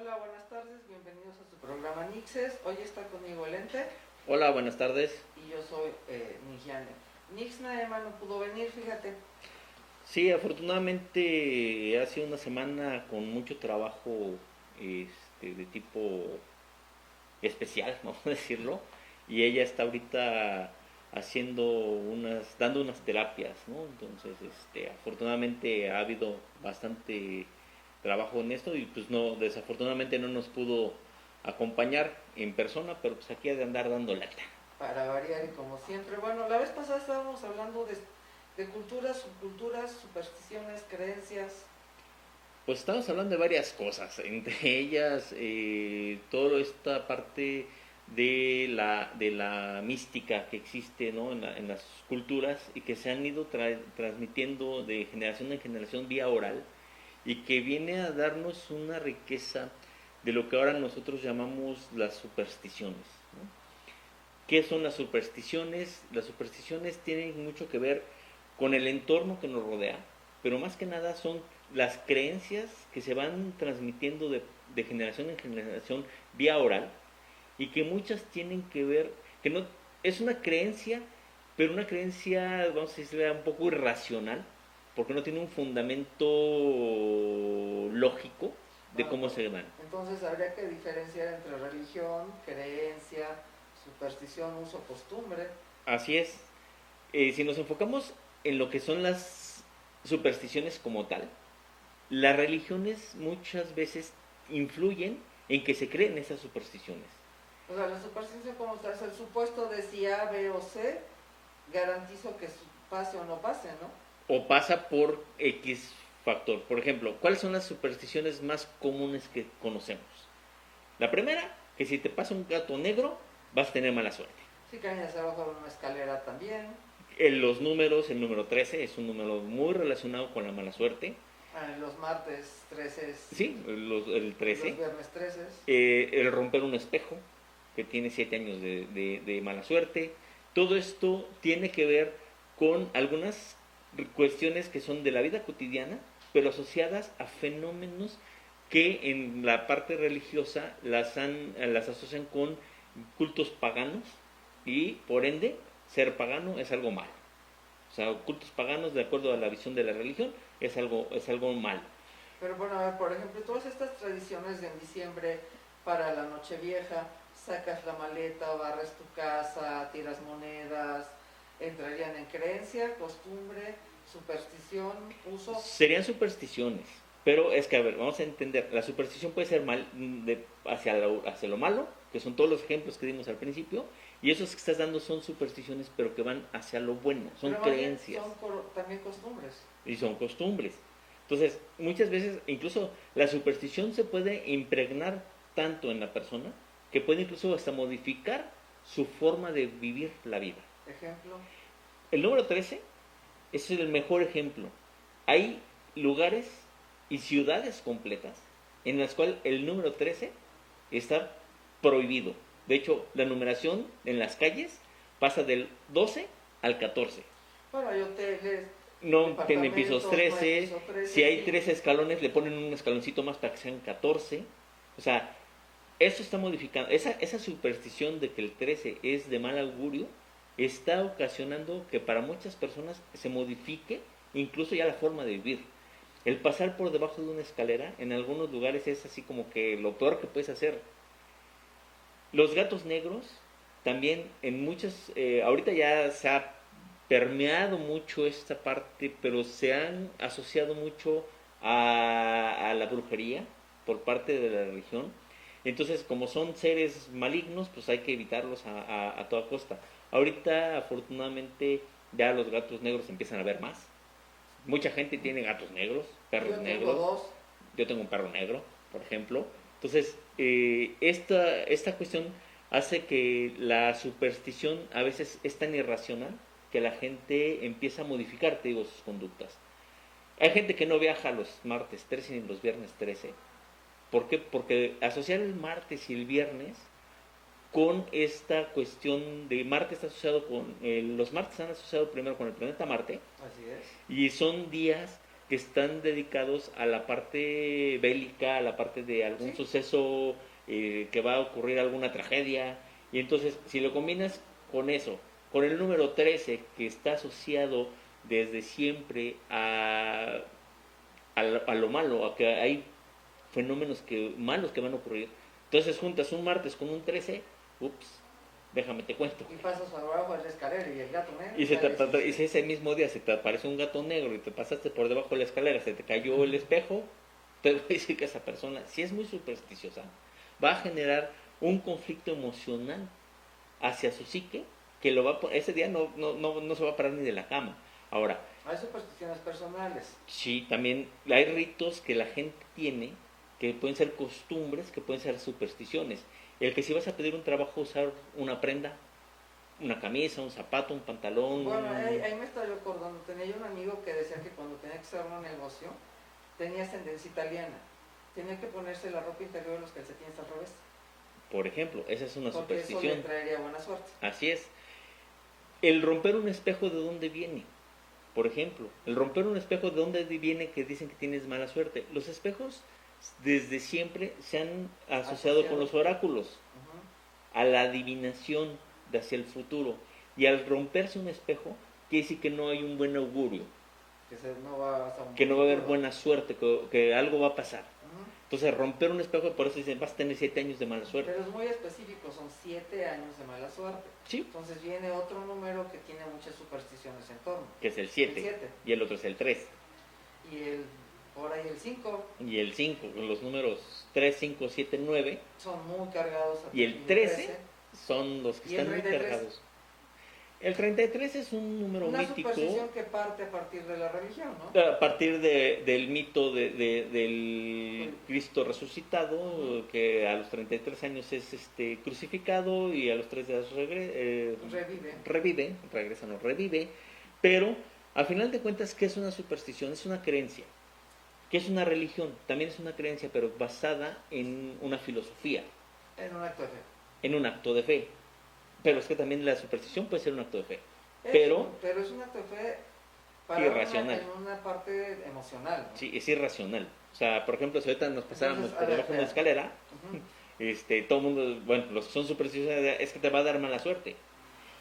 Hola, buenas tardes, bienvenidos a su programa Nixes. Hoy está conmigo el Ente Hola, buenas tardes. y yo soy Nigiane. Nix Naema no pudo venir, fíjate. Sí, afortunadamente ha sido una semana con mucho trabajo de tipo especial, vamos a decirlo, y ella está ahorita dando unas terapias, ¿no? Entonces, afortunadamente ha habido bastante trabajo en esto y pues no, desafortunadamente no nos pudo acompañar en persona, pero pues aquí ha de andar dando lata. Para variar y como siempre. Bueno, la vez pasada estábamos hablando de culturas, subculturas, supersticiones, creencias. Pues estamos hablando de varias cosas, entre ellas toda esta parte de la mística que existe, ¿no? En las culturas y que se han ido transmitiendo de generación en generación vía oral y que viene a darnos una riqueza de lo que ahora nosotros llamamos las supersticiones, ¿no? ¿Qué son las supersticiones? Las supersticiones tienen mucho que ver con el entorno que nos rodea, pero más que nada son las creencias que se van transmitiendo de generación en generación vía oral y que muchas tienen que ver, que no es una creencia, pero una creencia, vamos a decirle, un poco irracional, porque no tiene un fundamento lógico de Ah, cómo se dan. entonces habría que diferenciar entre religión, creencia, superstición, uso, costumbre. Así es. Si nos enfocamos en lo que son las supersticiones como tal, las religiones muchas veces influyen en que se creen esas supersticiones. O sea, la superstición como está, es el supuesto de si A, B o C, garantizo que pase o no pase, ¿no? O pasa por X factor. Por ejemplo, ¿cuáles son las supersticiones más comunes que conocemos? La primera, que si te pasa un gato negro, vas a tener mala suerte. Si caes abajo de una escalera también. Los números, el número 13 es un número muy relacionado con la mala suerte. Los martes 13 Sí, el y los 13. viernes 13. El romper un espejo, que tiene 7 años de mala suerte. Todo esto tiene que ver con algunas cuestiones que son de la vida cotidiana, pero asociadas a fenómenos que en la parte religiosa las asocian con cultos paganos y por ende ser pagano es algo malo. O sea, cultos paganos, de acuerdo a la visión de la religión, es algo malo. Pero bueno, a ver, por ejemplo, todas estas tradiciones de en diciembre para la Nochevieja, sacas la maleta, barres tu casa, tiras monedas, entrarían en creencia, costumbre, superstición, uso. Serían supersticiones, pero es que, a ver, vamos a entender, la superstición puede ser hacia lo malo, que son todos los ejemplos que dimos al principio, y esos que estás dando son supersticiones, pero que van hacia lo bueno, son Pero creencias. son también costumbres. Y son costumbres. Entonces, muchas veces, incluso la superstición se puede impregnar tanto en la persona que puede incluso hasta modificar su forma de vivir la vida. Ejemplo. El número 13 es el mejor ejemplo. Hay lugares y ciudades completas en las cuales el número 13 está prohibido. De hecho, la numeración en las calles pasa del 12 al 14. Bueno, hay hoteles, No tienen pisos departamentos, no hay 13. piso 13, Si hay sí. 13 escalones, le ponen un escaloncito más para que sean 14. O sea, eso está modificando. Esa superstición de que el 13 es de mal augurio está ocasionando que para muchas personas se modifique incluso ya la forma de vivir. El pasar por debajo de una escalera en algunos lugares es así como que lo peor que puedes hacer. Los gatos negros también en muchas, ahorita ya se ha permeado mucho esta parte, pero se han asociado mucho a la brujería por parte de la religión. Entonces, como son seres malignos, pues hay que evitarlos a toda costa. Ahorita, afortunadamente, ya los gatos negros empiezan a ver más. Mucha gente tiene gatos negros, perros Yo tengo negros. dos. Yo tengo un perro negro, por ejemplo. Entonces, esta cuestión hace que la superstición a veces es tan irracional que la gente empieza a modificar, te digo, sus conductas. Hay gente que no viaja los martes 13 ni los viernes 13. ¿Por qué? Porque asociar el martes y el viernes con esta cuestión de Marte está asociado con... los martes están asociados primero con el planeta Marte Así es. y son días que están dedicados a la parte bélica, a la parte de algún Sí. suceso que va a ocurrir, alguna tragedia. Y entonces, si lo combinas con eso, con el número 13, que está asociado desde siempre a lo malo, a que hay fenómenos malos que van a ocurrir. Entonces juntas un martes con un 13, ups, déjame te cuento. Y pasas por abajo de la escalera y el gato negro. Y si ese mismo día se te aparece un gato negro y te pasaste por debajo de la escalera, se te cayó el espejo, te voy a decir que esa persona, si es muy supersticiosa, va a generar un conflicto emocional hacia su psique, que ese día no se va a parar ni de la cama. Ahora, Hay supersticiones personales. sí, también hay ritos que la gente tiene, que pueden ser costumbres, que pueden ser supersticiones. El que si vas a pedir un trabajo, usar una prenda, una camisa, un zapato, un pantalón. Bueno, ahí me estaba yo acordando. Tenía yo un amigo que decía que cuando tenía que hacer un negocio, tenía ascendencia italiana. Tenía que ponerse la ropa interior y los calcetines al revés. Por ejemplo, esa es una Porque eso superstición. le traería buena suerte. Así es. El romper un espejo, ¿de dónde viene? Por ejemplo, el romper un espejo, ¿de dónde viene que dicen que tienes mala suerte? Los espejos desde siempre se han asociado con los oráculos, a la adivinación de hacia el futuro. Y al romperse un espejo, quiere decir que no hay un buen augurio, que no va a haber buena suerte, que algo va a pasar. Entonces, romper un espejo, por eso dicen, vas a tener 7 años de mala suerte. Pero es muy específico, son 7 años de mala suerte. Sí. Entonces viene otro número que tiene muchas supersticiones en torno. Que es el 7. Y el otro es el 3. Y por ahí el 5. Y el 5, los números 3, 5, 7, 9. Son muy cargados. Y el 13 son los que están muy cargados. El 33 es un número mítico. Una superstición que parte a partir de la religión, ¿no? A partir del mito del Cristo resucitado, que a los 33 años es crucificado y a los 3 días revive. Pero, al final de cuentas, ¿qué es una superstición? Es una creencia. ¿Qué es una religión? También es una creencia, pero basada en una filosofía. En un acto de fe. En un acto de fe. Pero es que también la superstición puede ser un acto de fe. Pero es un acto de fe para irracional. En una parte emocional, ¿no? Sí, es irracional. O sea, por ejemplo, si ahorita nos pasáramos por debajo de una escalera, todo el mundo, bueno, los que son supersticiosos es que te va a dar mala suerte.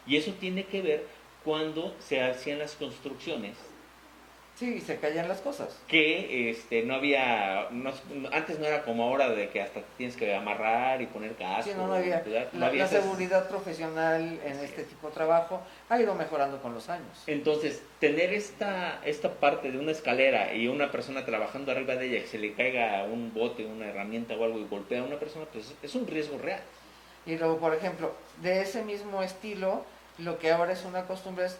Y eso tiene que ver cuando se hacían las construcciones. Sí, y se caían las cosas. Que no había, antes no era como ahora de que hasta tienes que amarrar y poner casco. Sí, no había. La seguridad profesional en este tipo de trabajo ha ido mejorando con los años. Entonces, tener esta parte de una escalera y una persona trabajando arriba de ella, que se le caiga un bote, una herramienta o algo y golpea a una persona, pues es un riesgo real. Y luego, por ejemplo, de ese mismo estilo, lo que ahora es una costumbre es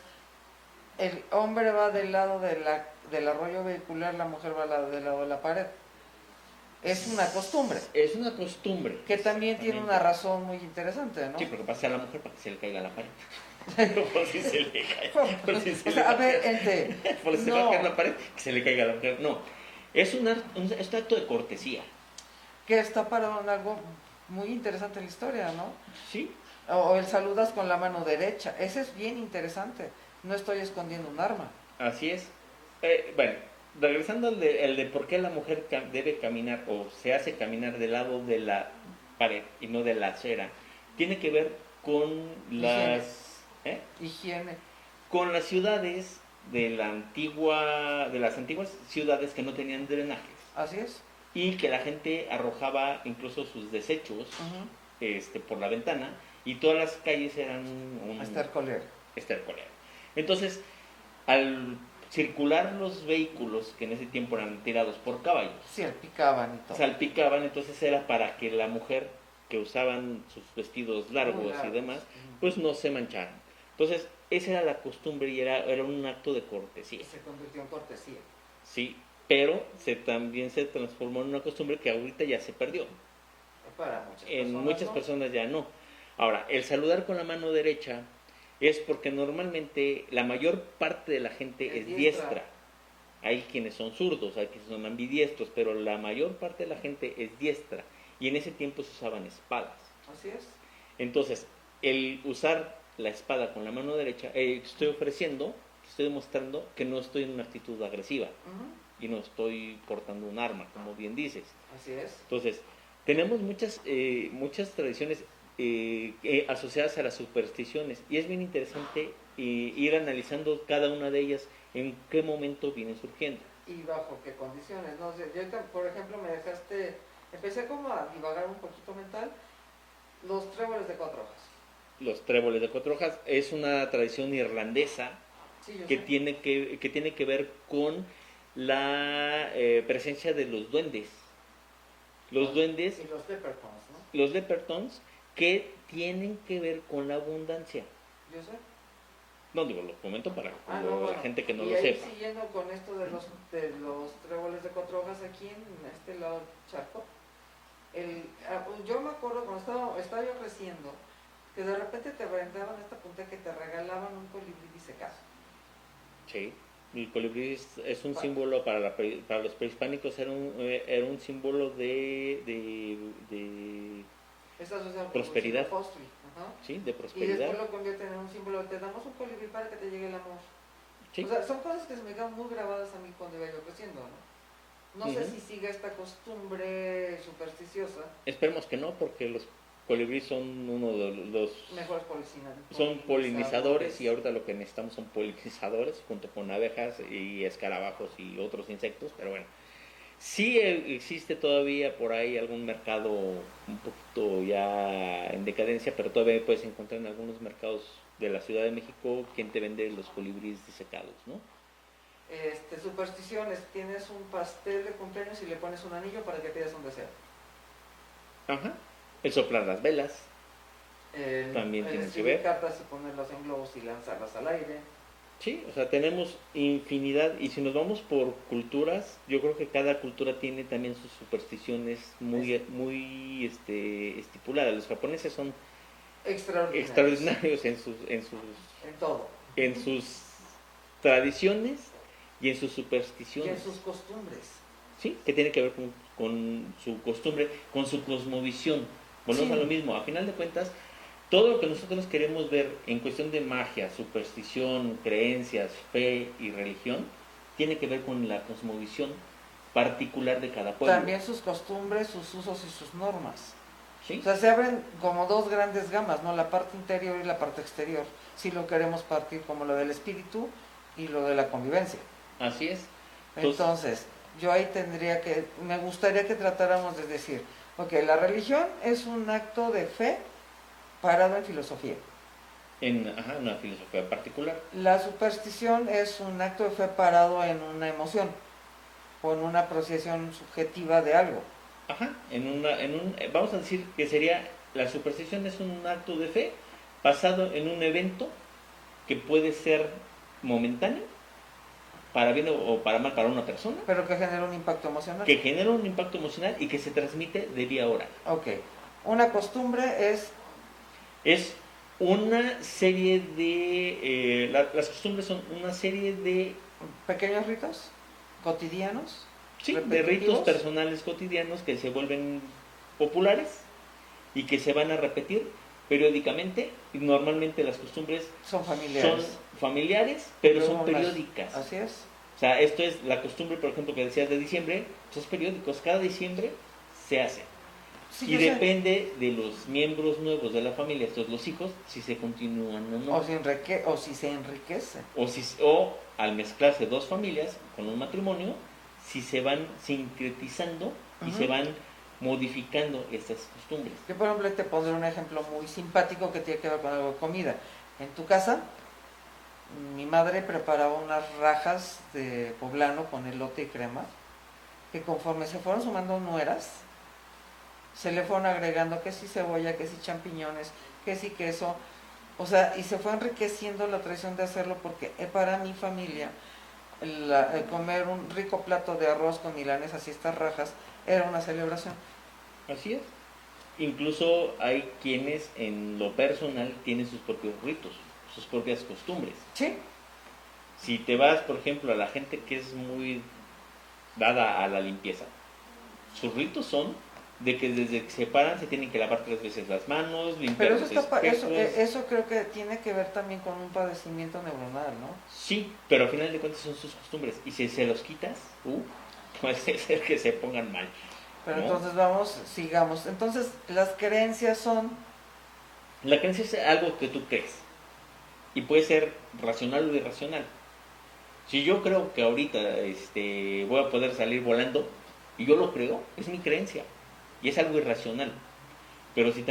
el hombre va del lado del arroyo vehicular, la mujer va del lado de la pared. Es una costumbre. Es una costumbre. Que también tiene una razón muy interesante, ¿no? Sí, porque pasa a la mujer para que se le caiga la pared. Por si se le cae. A ver, por si se va a caer la pared, que se le caiga a la mujer. No, es un acto de cortesía. Que está parado en algo muy interesante en la historia, ¿no? Sí. O el saludas con la mano derecha. Ese es bien interesante. No estoy escondiendo un arma. Así es. Bueno, regresando al de por qué la mujer debe caminar o se hace caminar del lado de la pared y no de la acera, tiene que ver con higiene. Con las ciudades de las antiguas ciudades que no tenían drenajes. Así es. Y que la gente arrojaba incluso sus desechos por la ventana y todas las calles eran un estercolero. Entonces, al circular los vehículos, que en ese tiempo eran tirados por caballos, salpicaban y todo. Salpicaban, entonces era para que la mujer que usaban sus vestidos largos y demás, pues no se mancharan. Entonces, esa era la costumbre y era un acto de cortesía. Se convirtió en cortesía. Sí, pero también se transformó en una costumbre que ahorita ya se perdió. Para muchas personas, en muchas personas ya no. Ahora, el saludar con la mano derecha es porque normalmente la mayor parte de la gente es diestra. Hay quienes son zurdos, hay quienes son ambidiestros, pero la mayor parte de la gente es diestra. Y en ese tiempo se usaban espadas. Así es. Entonces, el usar la espada con la mano derecha, estoy demostrando que no estoy en una actitud agresiva. y no estoy portando un arma, como bien dices. Así es. Entonces, tenemos muchas tradiciones asociadas a las supersticiones y es bien interesante ir analizando cada una de ellas en qué momento vienen surgiendo. Y bajo qué condiciones, ¿no? O sea, yo ahorita, por ejemplo, empecé como a divagar un poquito mental, los tréboles de 4 hojas. Los tréboles de 4 hojas es una tradición irlandesa Sí, yo que sé. tiene que ver con la presencia de los duendes. Los duendes, Y los leprechauns, ¿no? los leprechauns, que tienen que ver con la abundancia. Yo sé. No digo, lo comento para No, la bueno. gente que no y lo ahí sepa. siguiendo con esto de los tréboles de 4 hojas aquí en este lado del charco, yo me acuerdo cuando estaba yo creciendo, que de repente te brindaban esta punta que te regalaban un colibrí disecado. Sí, el colibrí es un Pa- símbolo para los prehispánicos, era un símbolo de Está asociado con prosperidad. apóstol. Ajá. Sí, de Y prosperidad. después lo convierten en un símbolo, te damos un colibrí para que te llegue el amor. Sí. O sea, son cosas que se me quedan muy grabadas a mí cuando iba yo creciendo, ¿no? No sé si siga esta costumbre supersticiosa. Esperemos que no, porque los colibríes son uno de los Mejores son polinizadores y ahorita lo que necesitamos son polinizadores junto con abejas y escarabajos y otros insectos, pero bueno. Sí existe todavía por ahí algún mercado un poquito ya en decadencia, pero todavía puedes encontrar en algunos mercados de la Ciudad de México quien te vende los colibríes disecados, ¿no? Supersticiones, tienes un pastel de cumpleaños y le pones un anillo para que pidas un deseo. Ajá. El soplar las velas también tiene que ver. Cartas y ponerlas en globos y lanzarlas al aire. Sí, o sea, tenemos infinidad y si nos vamos por culturas, yo creo que cada cultura tiene también sus supersticiones muy estipuladas. Los japoneses son extraordinarios en todo. En sus tradiciones y en sus supersticiones. Y en sus costumbres. Sí, que tiene que ver con su costumbre, con su cosmovisión. Volvemos a lo mismo, a final de cuentas, todo lo que nosotros queremos ver en cuestión de magia, superstición, creencias, fe y religión, tiene que ver con la cosmovisión particular de cada pueblo. También sus costumbres, sus usos y sus normas. ¿Sí? O sea, se abren como dos grandes gamas, ¿no? La parte interior y la parte exterior. Si lo queremos partir como lo del espíritu y lo de la convivencia. Así es. Entonces, yo ahí me gustaría que tratáramos de decir, ok, la religión es un acto de fe parado en filosofía. Una filosofía particular. La superstición es un acto de fe parado en una emoción, o en una apreciación subjetiva de algo. Vamos a decir que la superstición es un acto de fe basado en un evento que puede ser momentáneo, para bien o para mal para una persona. Pero que genera un impacto emocional. Que genera un impacto emocional y que se transmite de vía oral. Ok. Una costumbre es una serie de... las costumbres son una serie de... pequeños ritos cotidianos. Sí, de ritos personales cotidianos que se vuelven populares y que se van a repetir periódicamente. Y normalmente las costumbres son familiares, pero son periódicas. Así es. O sea, esto es la costumbre, por ejemplo, que decías de diciembre, pues es periódicos. Cada diciembre se hace. Sí, y depende de los miembros nuevos de la familia, estos los hijos, si se continúan o no. O si se enriquece. O al mezclarse dos familias con un matrimonio, si se van sincretizando y se van modificando estas costumbres. Yo, por ejemplo, te pondré un ejemplo muy simpático que tiene que ver con algo de comida. En tu casa, mi madre preparaba unas rajas de poblano con elote y crema, que conforme se fueron sumando nueras, se le fueron agregando que si cebolla, que si champiñones, que si queso, o sea, y se fue enriqueciendo la tradición de hacerlo porque para mi familia comer un rico plato de arroz con milanesas y estas rajas era una celebración. Así es. Incluso hay quienes en lo personal tienen sus propios ritos, sus propias costumbres. Sí. Si te vas, por ejemplo, a la gente que es muy dada a la limpieza, sus ritos son de que desde que se paran se tienen que lavar 3 veces las manos, limpiar Pero los eso, espejos. eso creo que tiene que ver también con un padecimiento neuronal, ¿no? Sí, pero al final de cuentas son sus costumbres. Y si se los quitas, puede ser que se pongan mal. Pero ¿no? entonces sigamos. Entonces, las creencias son... La creencia es algo que tú crees. Y puede ser racional o irracional. Si yo creo que ahorita voy a poder salir volando, y yo lo creo, es mi creencia. Y es algo irracional. Pero si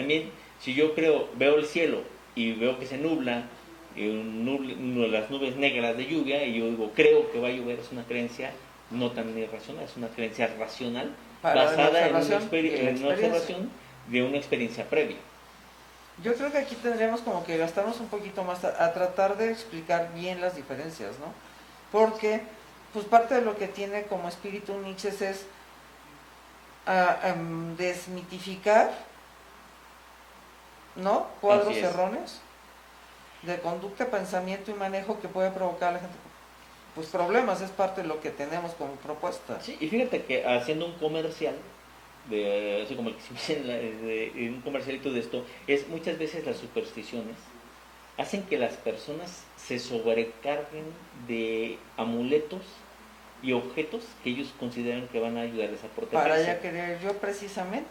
yo creo, veo el cielo y veo que se nubla, las nubes negras de lluvia, y yo digo, creo que va a llover, es una creencia no tan irracional, es una creencia racional basada en una observación de una experiencia previa. Yo creo que aquí tendríamos como que gastarnos un poquito más a tratar de explicar bien las diferencias, ¿no? Porque, pues parte de lo que tiene como espíritu Nietzsche es desmitificar, ¿no? Cuadros erróneos de conducta, pensamiento y manejo que puede provocar a la gente pues problemas, es parte de lo que tenemos como propuesta. Sí, y fíjate que haciendo un comercial, así como el que se hice un comercialito de esto, es muchas veces las supersticiones hacen que las personas se sobrecarguen de amuletos y objetos que ellos consideran que van a ayudarles a protegerse. Para ya querer yo precisamente,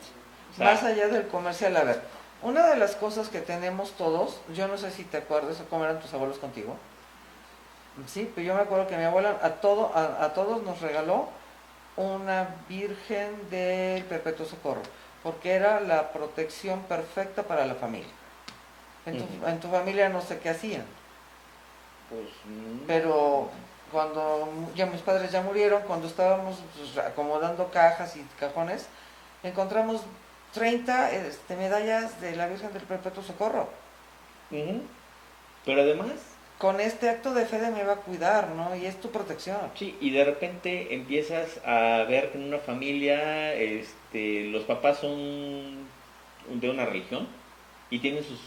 o sea, más allá del comercial, a ver, una de las cosas que tenemos todos, yo no sé si te acuerdas cómo eran tus abuelos contigo, sí, pero yo me acuerdo que mi abuela a todos nos regaló una Virgen del Perpetuo Socorro, porque era la protección perfecta para la familia. En tu familia no sé qué hacían. Pues, pero cuando ya mis padres ya murieron, cuando estábamos pues, acomodando cajas y cajones, encontramos 30 medallas de la Virgen del Perpetuo Socorro. Pero además, con este acto de fe de me va a cuidar, ¿no? Y es tu protección. Sí, y de repente empiezas a ver que en una familia los papás son de una religión y tienen sus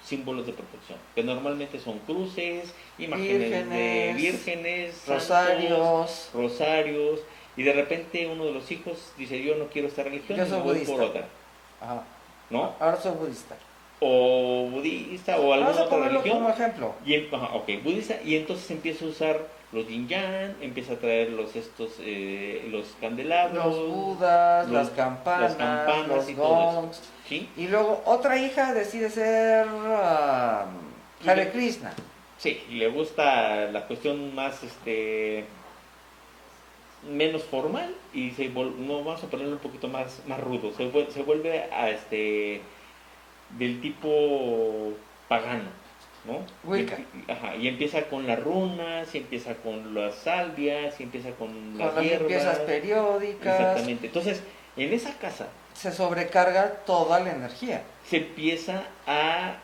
símbolos de protección, que normalmente son cruces, imágenes de vírgenes, rosarios, y de repente uno de los hijos dice, yo no quiero esta religión, yo soy voy budista. por otra. Ajá. ¿No? Ahora soy budista. O budista o alguna otra religión. Como ejemplo. Budista, y entonces empieza a usar los yin yang, empieza a traer los candelabros, los budas, las campanas los y gongs. ¿Sí? Y luego otra hija decide ser Hare Krishna. Sí, le gusta la cuestión más menos formal y no vamos a ponerlo un poquito más rudo, se vuelve a del tipo pagano, ¿no? Wicca. Y empieza con las runas, y empieza con las salvias, y empieza con las limpiezas periódicas. Exactamente. Entonces, en esa casa se sobrecarga toda la energía. Se empieza a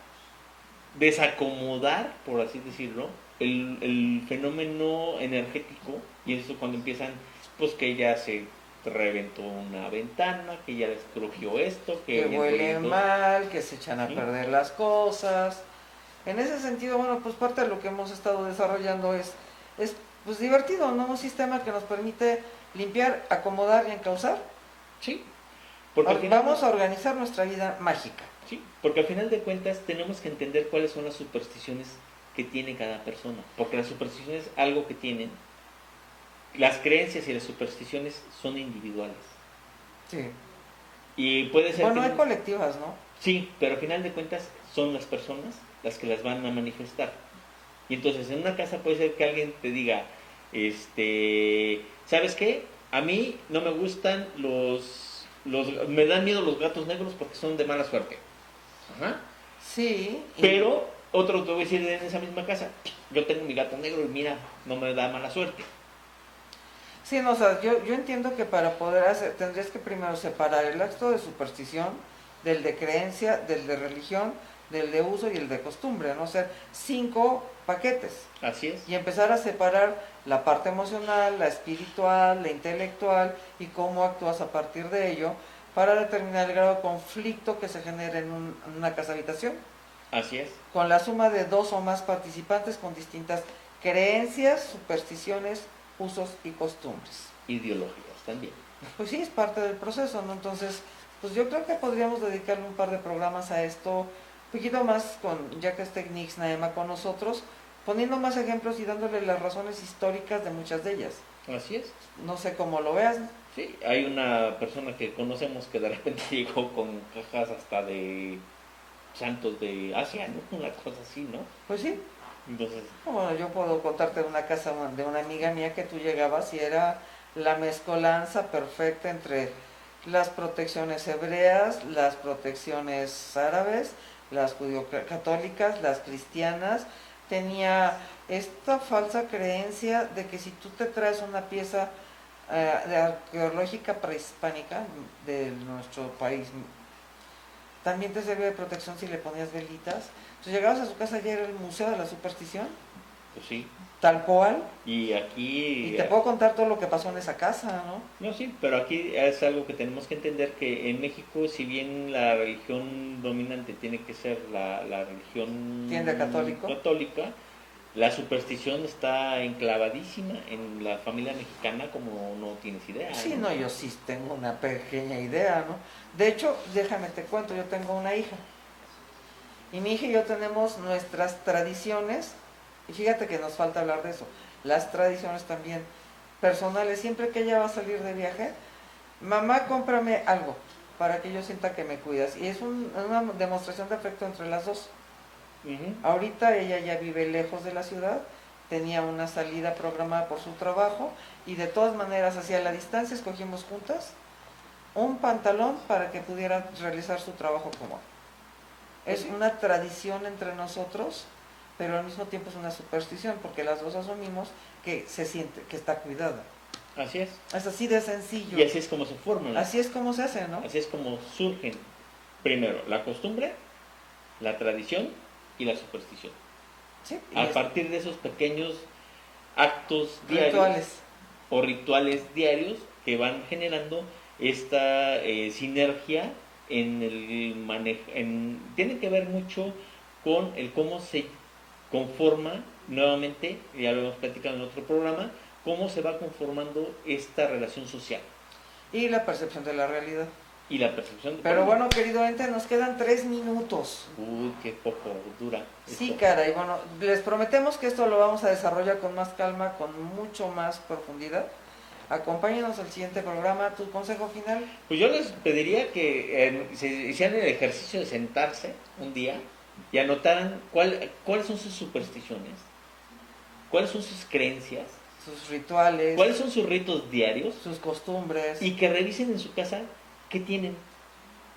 desacomodar, por así decirlo, el fenómeno energético, y eso cuando empiezan, pues que ya se reventó una ventana, que ya les crujió esto, que huele mal, que se echan a perder las cosas. En ese sentido, bueno, pues parte de lo que hemos estado desarrollando es pues divertido, ¿no? Un sistema que nos permite limpiar, acomodar y encauzar. Sí. Vamos a organizar nuestra vida mágica. Sí, porque al final de cuentas tenemos que entender cuáles son las supersticiones que tiene cada persona, porque las supersticiones, algo que tienen, las creencias y las supersticiones son individuales. Sí. Y puede ser hay colectivas, ¿no? Sí, pero al final de cuentas son las personas las que las van a manifestar. Y entonces en una casa puede ser que alguien te diga, ¿sabes qué? A mí no me gustan me dan miedo los gatos negros porque son de mala suerte. Ajá. Sí. Pero otro te voy a decir en esa misma casa, yo tengo mi gato negro y mira, no me da mala suerte. Sí, no, o sea, yo entiendo que para poder hacer, tendrías que primero separar el acto de superstición del de creencia, del de religión, del de uso y el de costumbre, ¿no? O sea, 5 paquetes. Así es. Y empezar a separar la parte emocional, la espiritual, la intelectual y cómo actúas a partir de ello para determinar el grado de conflicto que se genera en una casa habitación. Así es. Con la suma de 2 o más participantes con distintas creencias, supersticiones, usos y costumbres. Ideológicas también. Pues sí, es parte del proceso, ¿no? Entonces, Pues yo creo que podríamos dedicarle un par de programas a esto, un poquito más con, ya que esté Nix Naema con nosotros, poniendo más ejemplos y dándole las razones históricas de muchas de ellas. Así es. No sé cómo lo veas. Sí, hay una persona que conocemos que de repente llegó con cajas hasta de santos de Asia, ¿no? Una cosa así, ¿no? Pues sí. Entonces, Bueno, yo puedo contarte de una casa de una amiga mía que tú llegabas y era la mezcolanza perfecta entre las protecciones hebreas, las protecciones árabes, las judío-católicas, las cristianas. Tenía esta falsa creencia de que si tú te traes una pieza arqueológica prehispánica de nuestro país, también te sirve de protección si le ponías velitas. Entonces llegabas a su casa y era el Museo de la Superstición, pues sí. tal cual. Y aquí... Y te puedo contar todo lo que pasó en esa casa, ¿no? No, sí, pero aquí es algo que tenemos que entender, que en México, si bien la religión dominante tiene que ser la religión Tiende a católica, la superstición está enclavadísima en la familia mexicana como no tienes idea. Sí, no, yo sí tengo una pequeña idea, ¿no? De hecho, déjame te cuento, yo tengo una hija. Y mi hija y yo tenemos nuestras tradiciones, y fíjate que nos falta hablar de eso, las tradiciones también personales. Siempre que ella va a salir de viaje, mamá, cómprame algo para que yo sienta que me cuidas. Y es una demostración de afecto entre las dos. Ahorita ella ya vive lejos de la ciudad, tenía una salida programada por su trabajo y de todas maneras hacia la distancia escogimos juntas un pantalón para que pudiera realizar su trabajo cómodo. Es una tradición entre nosotros, pero al mismo tiempo es una superstición porque las dos asumimos que se siente, que está cuidada. Así es. Es así de sencillo. Y así es como se forman. Así es como se hace, ¿no? Así es como surgen primero la costumbre, la tradición y la superstición. Sí, a partir de esos pequeños actos diarios rituales o rituales diarios que van generando esta sinergia en el manejo. Tiene que ver mucho con el cómo se conforma nuevamente, ya lo hemos platicado en otro programa, cómo se va conformando esta relación social. Y la percepción de la realidad. Y la percepción de... Pero bueno, querido ente, nos quedan 3 minutos. Uy, qué poco dura. Sí, caray, bueno, les prometemos que esto lo vamos a desarrollar con más calma, con mucho más profundidad. Acompáñenos al siguiente programa. ¿Tu consejo final? Pues yo les pediría que se hicieran el ejercicio de sentarse un día y anotaran cuáles son sus supersticiones, cuáles son sus creencias, sus rituales, cuáles son sus ritos diarios, sus costumbres, y que revisen en su casa qué tienen,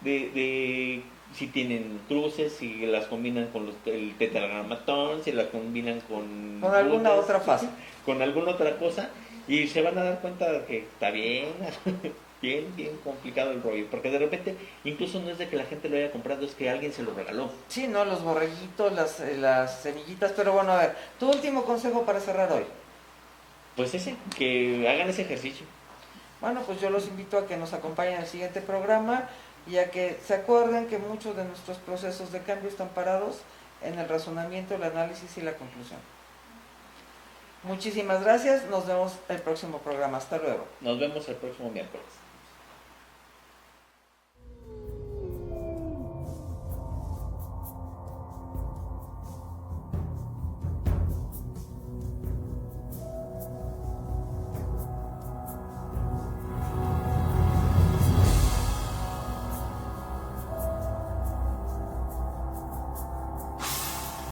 de si tienen cruces, si las combinan con el tetragramatón, si las combinan con alguna otra fase, con alguna otra cosa, y se van a dar cuenta de que está bien bien complicado el rollo, porque de repente incluso no es de que la gente lo haya comprado, es que alguien se lo regaló. Sí, no, los borreguitos, las semillitas, pero bueno, a ver, tu último consejo para cerrar hoy. Pues ese, que hagan ese ejercicio. Bueno, pues yo los invito a que nos acompañen al siguiente programa y a que se acuerden que muchos de nuestros procesos de cambio están parados en el razonamiento, el análisis y la conclusión. Muchísimas gracias, nos vemos el próximo programa, hasta luego. Nos vemos el próximo miércoles.